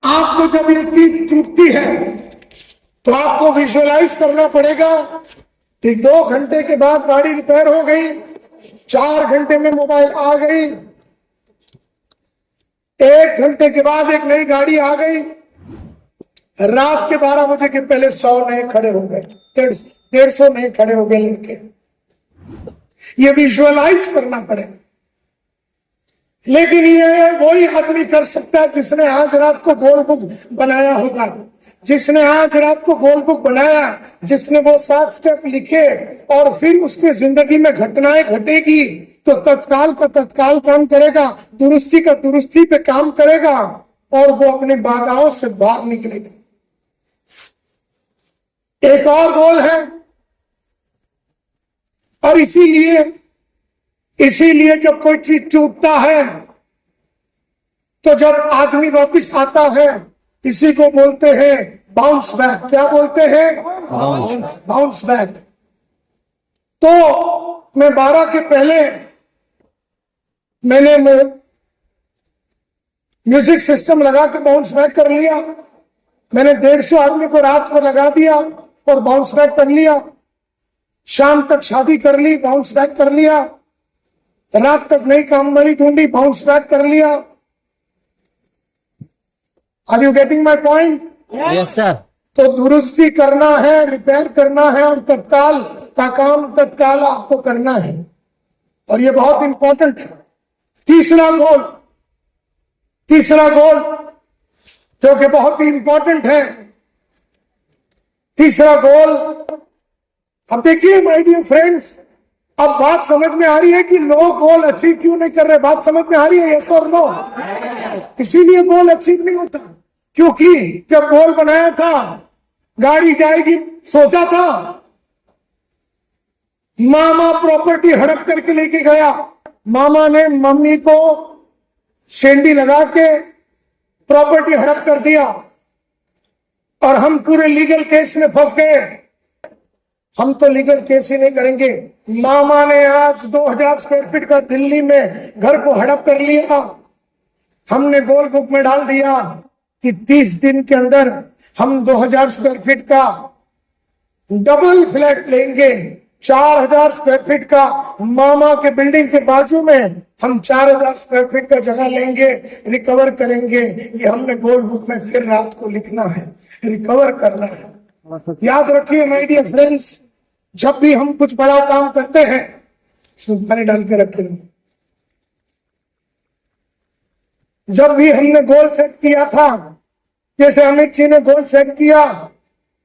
आपको जब ये चीज टूटती है तो आपको विजुअलाइज करना पड़ेगा कि 2 घंटे के बाद गाड़ी रिपेयर हो गई, 4 घंटे में मोबाइल आ गई, 1 घंटे के बाद एक नई गाड़ी आ गई, रात के 12 बजे के पहले 100 नए खड़े हो गए, 150 नए खड़े हो गए लड़के। ये विजुअलाइज करना पड़ेगा। लेकिन ये वही आदमी कर सकता है जिसने आज रात को गोल बुक बनाया होगा, जिसने आज रात को गोल बुक बनाया, जिसने वो 7 स्टेप लिखे और फिर उसकी जिंदगी में घटनाएं घटेगी तो तत्काल का तत्काल काम करेगा, दुरुस्ती का दुरुस्ती पे काम करेगा और वो अपनी बाधाओं से बाहर निकलेगा। एक और गोल है, और इसीलिए जब कोई चीज टूटता है तो जब आदमी वापस आता है, इसी को बोलते हैं बाउंस बैक। क्या बोलते हैं? Bounce back. तो मैं 12 के पहले मैंने म्यूजिक सिस्टम लगा के बाउंस बैक कर लिया। मैंने 150 आदमी को रात को लगा दिया और बाउंस बैक कर लिया। शाम तक शादी कर ली, बाउंस बैक कर लिया। रात तक नई काम वाली ढूंढी, बाउंस बैक कर लिया। Are you getting my point? Yes sir. तो दुरुस्ती करना है, रिपेयर करना है और तत्काल का काम तत्काल आपको करना है, और ये बहुत इंपॉर्टेंट है। तीसरा गोल जो कि बहुत ही इंपॉर्टेंट है, तीसरा गोल। अब देखिए माय डियर फ्रेंड्स, अब बात समझ में आ रही है कि लोग गोल अचीव क्यों नहीं कर रहे। बात समझ में आ रही है? यस और नो? इसीलिए गोल अचीव नहीं होता, क्योंकि जब गोल बनाया था, गाड़ी जाएगी सोचा था, मामा प्रॉपर्टी हड़प करके लेके गया। मामा ने मम्मी को शेंडी लगा के प्रॉपर्टी हड़प कर दिया और हम पूरे लीगल केस में फंस गए। हम तो लीगल केस ही नहीं करेंगे। मामा ने आज 2000 स्क्वायर फीट का दिल्ली में घर को हड़प कर लिया। हमने गोल बुक में डाल दिया कि 30 दिन के अंदर हम 2000 स्क्वायर फीट का डबल फ्लैट लेंगे। 4000 स्क्वायर फीट का मामा के बिल्डिंग के बाजू में हम 4000 स्क्वायर फीट का जगह लेंगे, रिकवर करेंगे। ये हमने गोल बुक में फिर रात को लिखना है, रिकवर करना है। याद रखिए माय डियर फ्रेंड्स, जब भी हम कुछ बड़ा काम करते हैं, इसमें पानी डाल के रखे, जब भी हमने गोल सेट किया था, जैसे अमित जी ने गोल सेट किया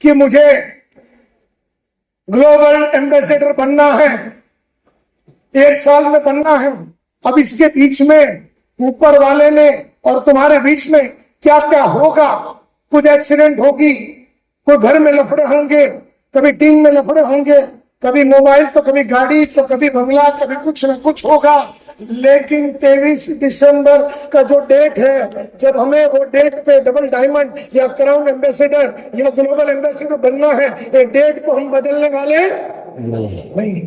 कि मुझे ग्लोबल एम्बेसडर बनना है, 1 साल में बनना है। अब इसके बीच में ऊपर वाले ने और तुम्हारे बीच में क्या क्या होगा, कुछ एक्सीडेंट होगी, कोई घर में लफड़े होंगे, कभी टीम में लफड़े होंगे, कभी मोबाइल तो कभी गाड़ी तो कभी बंगला, कभी कुछ ना कुछ होगा। लेकिन 23 दिसंबर का जो डेट है, जब हमें वो डेट पे डबल डायमंड या क्राउन एम्बेसडर या ग्लोबल एम्बेसडर बनना है, ये डेट को हम बदलने वाले नहीं।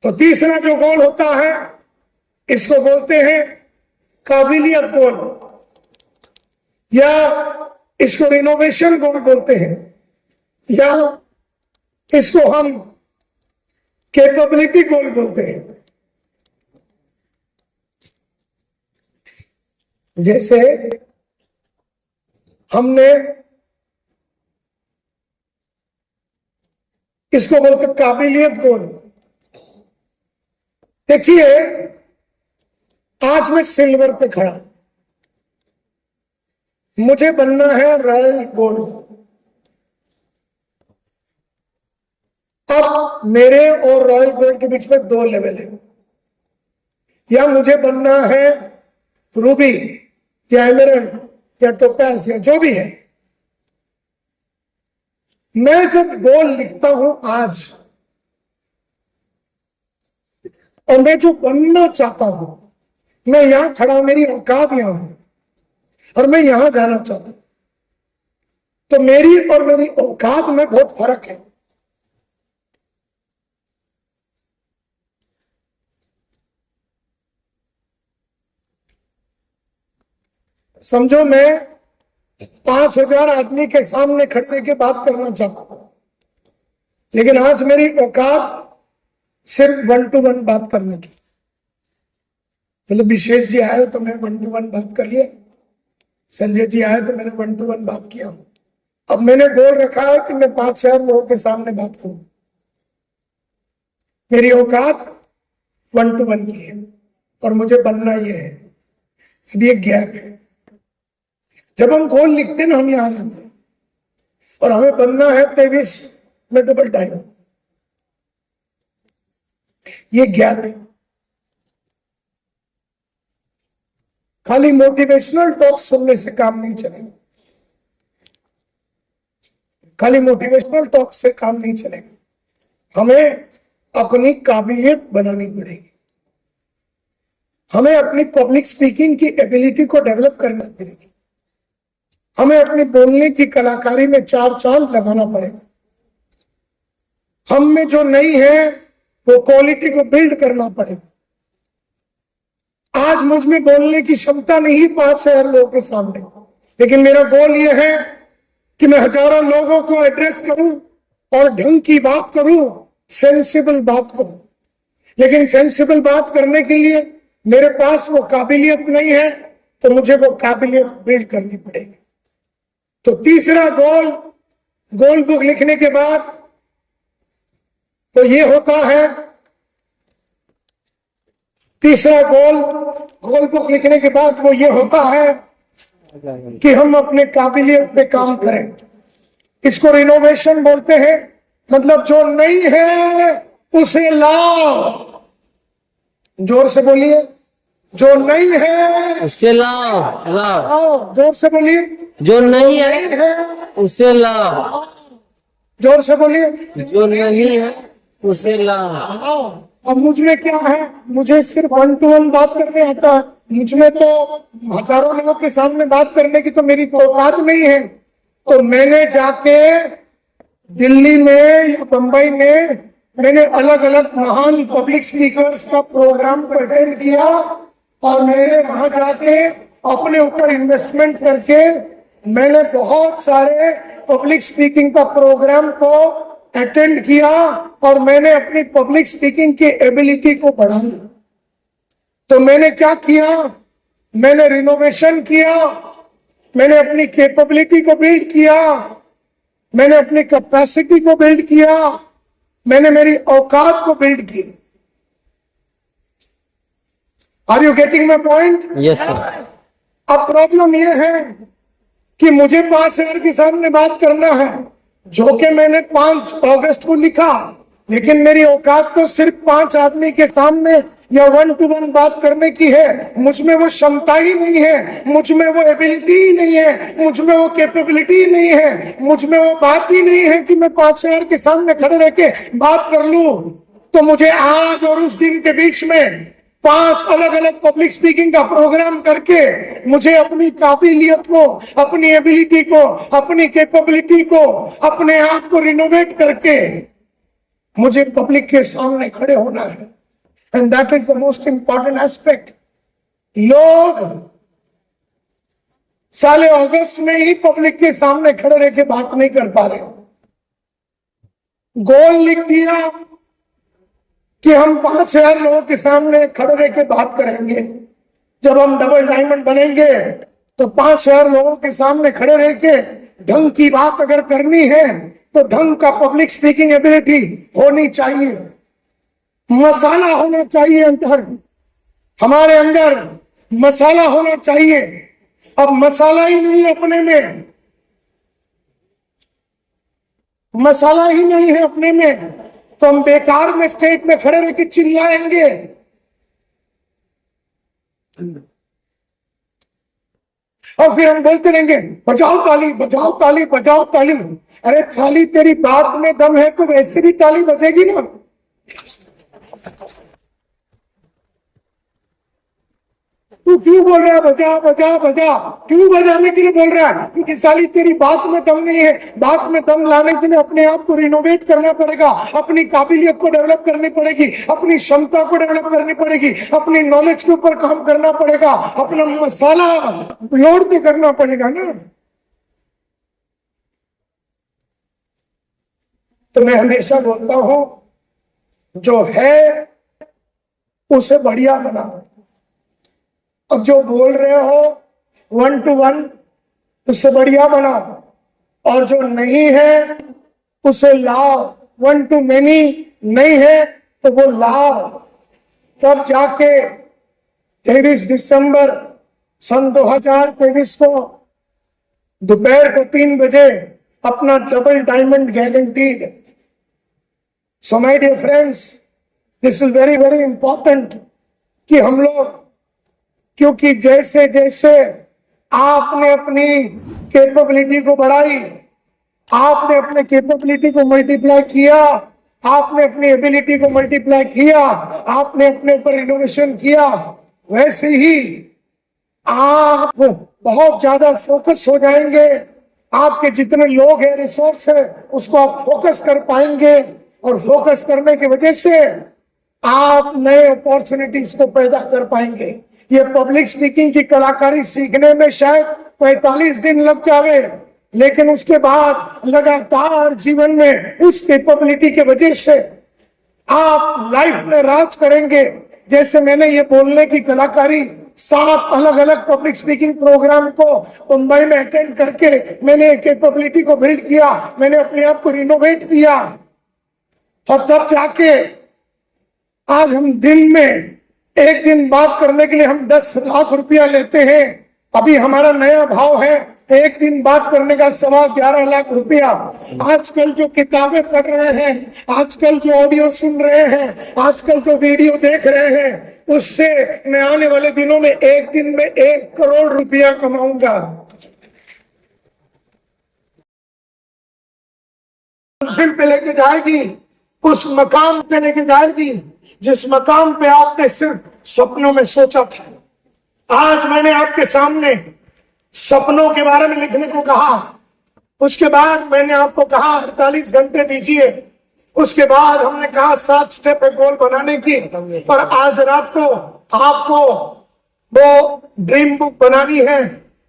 तो तीसरा जो गोल होता है, इसको बोलते हैं काबिलियत गोल, या इसको रिनोवेशन गोल बोलते हैं, या इसको हम कैपेबिलिटी गोल बोलते हैं। जैसे हमने इसको बोलते हैं काबिलियत गोल। देखिए आज मैं सिल्वर पे खड़ा, मुझे बनना है रॉयल गोल्ड। अब मेरे और रॉयल गोल्ड के बीच में 2 लेवल है। या मुझे बनना है रूबी या एमरल्ड या टोपाज या जो भी है। मैं जब गोल लिखता हूं आज, और मैं जो बनना चाहता हूं, मैं यहां खड़ा हूं, मेरी औकात यहां है और मैं यहां जाना चाहता हूं, तो मेरी और मेरी औकात में बहुत फर्क है। समझो मैं 5,000 आदमी के सामने खड़े के बात करना चाहता हूं, लेकिन आज मेरी औकात सिर्फ 1 to 1 बात करने की। मतलब विशेष जी आए तो मैं 1 to 1 बात कर लिया, संजय जी आए तो मैंने 1 to 1 बात किया। अब मैंने गोल रखा है कि मैं 5,000 लोगों के सामने बात करूं। मेरी औकात 1 to 1 की है और मुझे बनना यह है। अभी एक गैप है। जब हम गोल लिखते ना, हम यहां रहते हैं और हमें बनना है 23 में डबल टाइम। ये गैप है। खाली मोटिवेशनल टॉक सुनने से काम नहीं चलेगा, खाली मोटिवेशनल टॉक से काम नहीं चलेगा। हमें अपनी काबिलियत बनानी पड़ेगी, हमें अपनी पब्लिक स्पीकिंग की एबिलिटी को डेवलप करना पड़ेगी, हमें अपनी बोलने की कलाकारी में 4 चांद लगाना पड़ेगा। हम में जो नहीं है वो क्वालिटी को बिल्ड करना पड़ेगा। आज मुझ में बोलने की क्षमता नहीं 5,000 लोगों के सामने, लेकिन मेरा गोल यह है कि मैं हजारों लोगों को एड्रेस करूं और ढंग की बात करूं, सेंसिबल बात करूं। लेकिन सेंसिबल बात करने के लिए मेरे पास वो काबिलियत नहीं है, तो मुझे वो काबिलियत बिल्ड करनी पड़ेगी। तो तीसरा गोल, गोल बुक लिखने के बाद तो ये होता है, तीसरा गोल, गोल बुक लिखने के बाद वो ये होता है कि हम अपने काबिलियत पे काम करें। इसको रिनोवेशन बोलते हैं। मतलब जो नहीं है उसे लाओ। जोर से बोलिए, जो नहीं है उससे लाओ। लाओ, जोर से बोलिए, जो नहीं है उसे लाओ। जोर से बोलिए, जो नहीं है उसे लाओ। अब मुझ में क्या है, मुझे सिर्फ 1 to 1 बात करने आता है। मुझ में तो हजारों लोगों के सामने बात करने की तो मेरी औकात नहीं है। तो मैंने जाके दिल्ली में या बंबई में मैंने अलग अलग महान पब्लिक स्पीकर्स का प्रोग्राम को अटेंड किया और मैंने वहां जाके अपने ऊपर इन्वेस्टमेंट करके मैंने बहुत सारे पब्लिक स्पीकिंग का प्रोग्राम को अटेंड किया और मैंने अपनी पब्लिक स्पीकिंग की एबिलिटी को बढ़ाई। तो मैंने क्या किया, मैंने रिनोवेशन किया, मैंने अपनी कैपेबिलिटी को बिल्ड किया, मैंने अपनी कैपेसिटी को बिल्ड किया, मैंने मेरी औकात को बिल्ड की। Are you getting my point? Yes sir. अब प्रॉब्लम यह है कि मुझे 5,000 के सामने बात करना है, जो कि मैंने 5 अगस्त को लिखा, लेकिन मेरी औकात तो सिर्फ 5 आदमी के सामने या 1 to 1 बात करने की है। मुझ में वो क्षमता ही नहीं है, मुझ में वो एबिलिटी ही नहीं है, मुझ में वो कैपेबिलिटी ही नहीं है, मुझ में वो बात ही नहीं है कि मैं 5,000 के सामने खड़े रह के बात कर लूं। तो मुझे आज और उस दिन के बीच में 5 अलग अलग पब्लिक स्पीकिंग का प्रोग्राम करके मुझे अपनी काबिलियत को, अपनी एबिलिटी को, अपनी कैपेबिलिटी को, अपने आप को रिनोवेट करके मुझे पब्लिक के सामने खड़े होना है। And that is the most important aspect. लोग साले अगस्त में ही पब्लिक के सामने खड़े रह के बात नहीं कर पा रहे। गोल लिख दिया कि हम 5,000 लोगों के सामने खड़े रह के बात करेंगे। जब हम डबल डायमंड बनेंगे तो 5,000 लोगों के सामने खड़े रह के ढंग की बात अगर करनी है तो ढंग का पब्लिक स्पीकिंग एबिलिटी होनी चाहिए, मसाला होना चाहिए अंदर, हमारे अंदर मसाला होना चाहिए। अब मसाला ही नहीं अपने में, मसाला ही नहीं है अपने में, तो हम बेकार में स्टेज में खड़े रह के चिल्लाएंगे। और फिर हम बोलते रहेंगे बजाओ ताली, बजाओ ताली, बजाओ ताली। अरे ताली तेरी बात में दम है तो वैसे भी ताली बजेगी ना। तू क्यों बोल रहा है बजा बजा बजा? क्यों बजाने के लिए बोल रहा है? क्योंकि साली तेरी बात में दम नहीं है। बात में दम लाने के लिए अपने आप को रिनोवेट करना पड़ेगा, अपनी काबिलियत को डेवलप करनी पड़ेगी, अपनी क्षमता को डेवलप करनी पड़ेगी, अपनी नॉलेज के ऊपर काम करना पड़ेगा, अपना मसाला लोड तो करना पड़ेगा ना। तो मैं हमेशा बोलता हूं जो है उसे बढ़िया बनाओ। अब जो बोल रहे हो 1 to 1 उससे बढ़िया बनाओ, और जो नहीं है उसे लाओ। 1 to many नहीं है तो वो लाओ। तब जाके 23 दिसंबर सन 2023 को दोपहर को 3 बजे अपना double diamond guaranteed. So my dear friends, this is very very important कि हम लोग, क्योंकि जैसे जैसे आपने अपनी कैपेबिलिटी को बढ़ाई, आपने अपने कैपेबिलिटी को मल्टीप्लाई किया, आपने अपनी एबिलिटी को मल्टीप्लाई किया, आपने अपने ऊपर इनोवेशन किया, वैसे ही आप बहुत ज्यादा फोकस हो जाएंगे। आपके जितने लोग हैं, रिसोर्स है, उसको आप फोकस कर पाएंगे, और फोकस करने की वजह से आप नए अपॉर्चुनिटीज को पैदा कर पाएंगे। ये पब्लिक स्पीकिंग की कलाकारी सीखने में शायद 45 दिन लग जावे, लेकिन उसके बाद लगातार जीवन में उस कैपेबिलिटी के वजह से आप लाइफ में राज करेंगे। जैसे मैंने ये बोलने की कलाकारी 7 अलग अलग पब्लिक स्पीकिंग प्रोग्राम को मुंबई में अटेंड करके मैंने कैपेबिलिटी को बिल्ड किया, मैंने अपने आप को रिनोवेट किया, और तब जाके आज हम दिन में एक दिन बात करने के लिए हम 10 लाख रुपया लेते हैं। अभी हमारा नया भाव है एक दिन बात करने का 11.25 लाख रुपया। आजकल जो किताबें पढ़ रहे हैं, आजकल जो ऑडियो सुन रहे हैं, आजकल जो वीडियो देख रहे हैं, उससे मैं आने वाले दिनों में एक दिन में 1 करोड़ रुपया कमाऊंगा। मंजिल पे लेके जाएगी, उस मकाम पे लेके जाएगी जिस मकाम पे आपने सिर्फ सपनों में सोचा था। आज मैंने आपके सामने सपनों के बारे में लिखने को कहा, उसके बाद मैंने आपको कहा 48 घंटे दीजिए, उसके बाद हमने कहा 7 स्टेप है गोल बनाने की, और आज रात को आपको वो ड्रीम बुक बनानी है।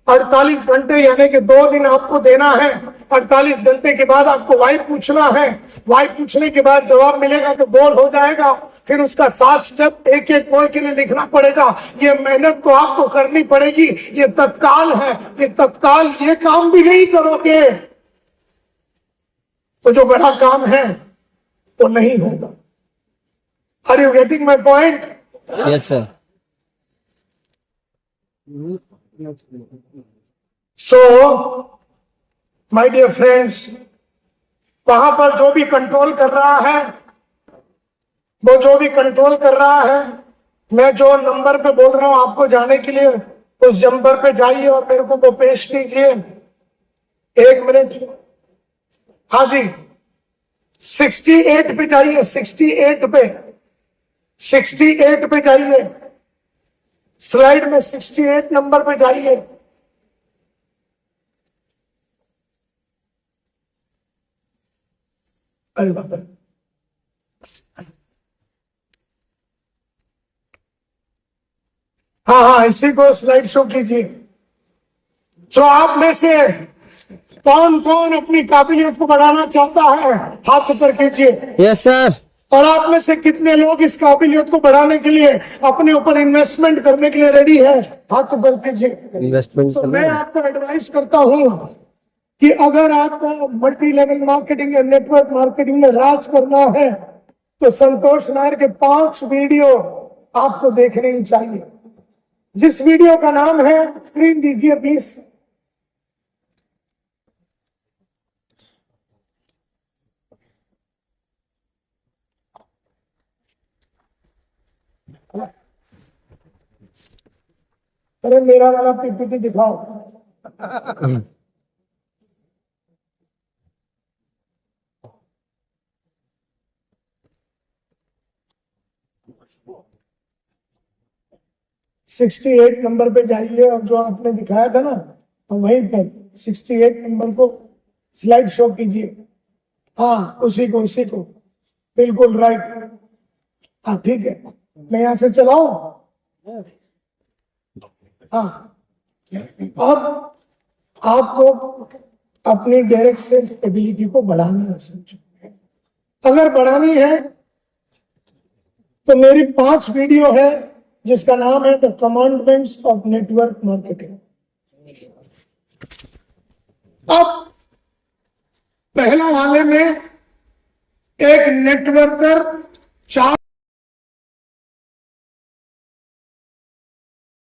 48 घंटे यानी कि 2 दिन आपको देना है। 48 घंटे के बाद आपको वाई पूछना है, वाई पूछने के बाद जवाब मिलेगा तो गोल हो जाएगा। फिर उसका 7 स्टेप एक एक गोल के लिए लिखना पड़ेगा। ये मेहनत तो आपको करनी पड़ेगी, ये तत्काल है, ये तत्काल ये काम भी नहीं करोगे तो जो बड़ा काम है वो नहीं होगा। Are you getting my point? Yes sir. So my dear friends, वहां पर जो भी कंट्रोल कर रहा है, वो जो भी कंट्रोल कर रहा है, मैं जो नंबर पे बोल रहा हूं आपको जाने के लिए, उस नंबर पे जाइए और मेरे को वो पेश कीजिए। 1 मिनट। हाँ जी, 68 पे जाइए, 68 पे, 68 पे जाइए, स्लाइड में 68 नंबर पे जाइए। अरे बाप रे, हाँ हाँ, इसी को स्लाइड शो कीजिए। जो आप में से कौन कौन अपनी काबिलियत को बढ़ाना चाहता है, हाथ ऊपर कीजिए। Yes sir. और आप में से कितने लोग इस काबिलियत को बढ़ाने के लिए अपने ऊपर इन्वेस्टमेंट करने के लिए रेडी है, हाथ ऊपर कीजिए। इन्वेस्टमेंट तो मैं आपको एडवाइस करता हूं कि अगर आपको मल्टी लेवल मार्केटिंग या नेटवर्क मार्केटिंग में राज करना है तो संतोष नायर के 5 वीडियो आपको देखने ही चाहिए। जिस वीडियो का नाम है, स्क्रीन दीजिए प्लीज। अरे मेरा वाला पीपीटी दिखाओ। 68 नंबर पे जाइए और जो आपने दिखाया था ना वहीं पर 68 नंबर को स्लाइड शो कीजिए। हाँ उसी को बिल्कुल राइट। हाँ ठीक है, मैं यहां से चलाऊं। हाँ अब आपको अपनी डायरेक्ट सेल्स एबिलिटी को बढ़ानी है समझो। अगर बढ़ानी है तो मेरी 5 वीडियो है जिसका नाम है the commandments of network marketing. अब पहला वाले में एक नेटवर्कर 4